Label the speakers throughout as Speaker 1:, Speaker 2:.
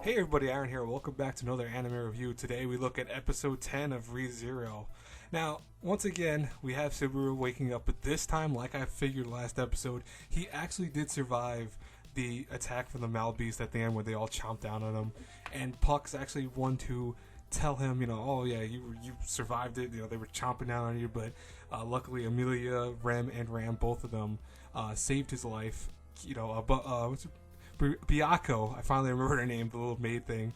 Speaker 1: Hey everybody, Aaron here. Welcome back to another anime review. Today we look at episode 10 of ReZero. Now, once again, we have Subaru waking up, but this time, like I figured last episode, he actually did survive the attack from the Malbeast at the end when they all chomped down on him. And Puck's actually one to tell him, oh yeah, you survived it. They were chomping down on you, but luckily Amelia, Rem, and Ram, both of them, saved his life. Byakuo, I finally remembered her name, the little maid thing.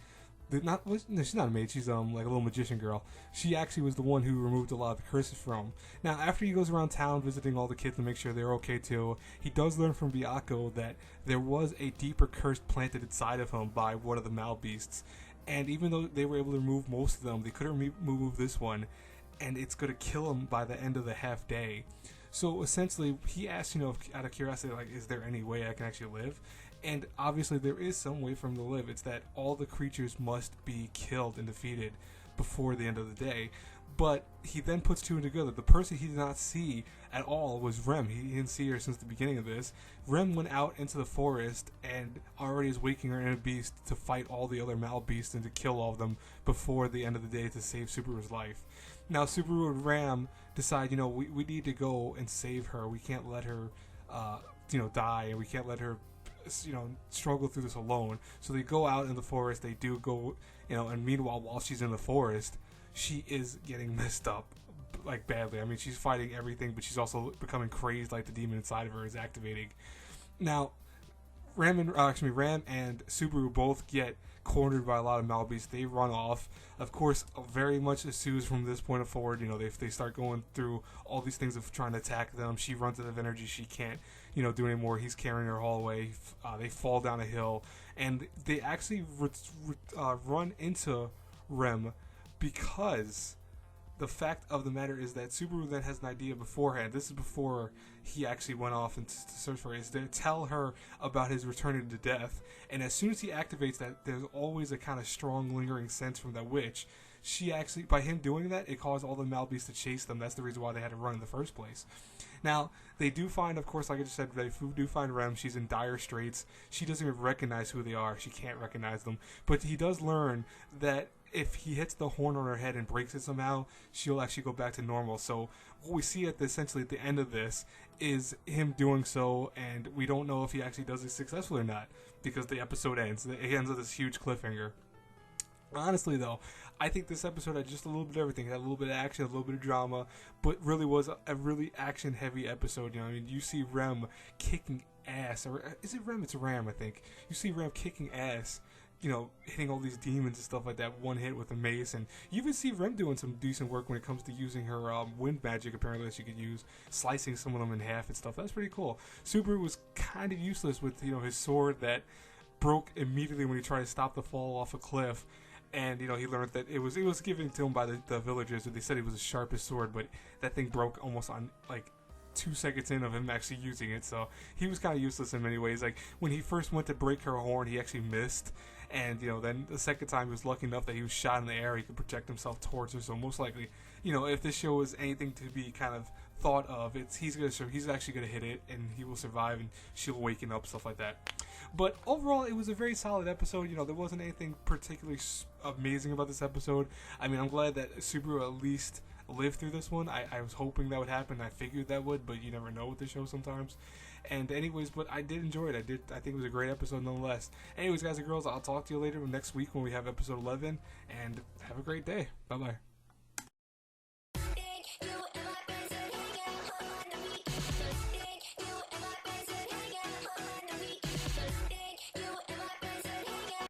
Speaker 1: No, she's not a maid, she's like a little magician girl. She actually was the one who removed a lot of the curses from. Now, after he goes around town visiting all the kids to make sure they're okay too, he does learn from Byakuo that there was a deeper curse planted inside of him by one of the Malbeasts. And even though they were able to remove most of them, they couldn't remove this one, and it's going to kill him by the end of the half day. So essentially, he asked, out of curiosity, like, is there any way I can actually live? And obviously there is some way for him to live. It's that all the creatures must be killed and defeated before the end of the day. But he then puts two and together. The person he did not see at all was Rem. He didn't see her since the beginning of this. Rem went out into the forest and already is waking her inner beast to fight all the other Malbeasts and to kill all of them before the end of the day to save Subaru's life. Now Subaru and Ram decide, we need to go and save her. We can't let her, die, and we can't let her struggle through this alone. So they go out in the forest. They do go, and meanwhile, while she's in the forest, she is getting messed up, like, badly. I mean, she's fighting everything, but she's also becoming crazed, like the demon inside of her is activating. Now, Ram and Subaru both get cornered by a lot of Malbeasts. They run off. Of course, very much ensues from this point forward. They start going through all these things of trying to attack them. She runs out of energy. She can't, do anymore. He's carrying her all away. They fall down a hill, and they actually run into Rem because the fact of the matter is that Subaru then has an idea beforehand. This is before he actually went off and to search for it. Is to tell her about his returning to death. And as soon as he activates that, there's always a kind of strong lingering sense from that witch. She actually, by him doing that, it caused all the Malbeasts to chase them. That's the reason why they had to run in the first place. Now, they do find, of course, like I just said, they do find Rem. She's in dire straits. She doesn't even recognize who they are. She can't recognize them. But he does learn that if he hits the horn on her head and breaks it somehow, she'll actually go back to normal. So what we see essentially at the end of this is him doing so, and we don't know if he actually does it successfully or not, because the episode ends. It ends with this huge cliffhanger. Honestly, though, I think this episode had just a little bit of everything. It had a little bit of action, a little bit of drama, but really was a really action-heavy episode. You see Rem kicking ass. Or is it Rem? It's Ram, I think. You see Rem kicking ass, hitting all these demons and stuff like that, one hit with a mace. And you even see Rem doing some decent work when it comes to using her wind magic, apparently, that she could use, slicing some of them in half and stuff. That's pretty cool. Subaru was kind of useless with, his sword that broke immediately when he tried to stop the fall off a cliff. And, he learned that it was given to him by the villagers. They said it was the sharpest sword, but that thing broke almost on, 2 seconds in of him actually using it. So he was kind of useless in many ways. Like, when he first went to break her horn, he actually missed. And, then the second time he was lucky enough that he was shot in the air, he could project himself towards her. So most likely, if this show is anything to be kind of thought of, he's actually going to hit it, and he will survive, and she'll waken up, stuff like that. But overall, it was a very solid episode. There wasn't anything particularly amazing about this episode. I mean, I'm glad that Subaru at least lived through this one. I was hoping that would happen. I figured that would, but you never know with the show sometimes. And anyways, but I did enjoy it. I think it was a great episode nonetheless. Anyways, guys and girls, I'll talk to you later next week when we have episode 11, and have a great day. Bye-bye.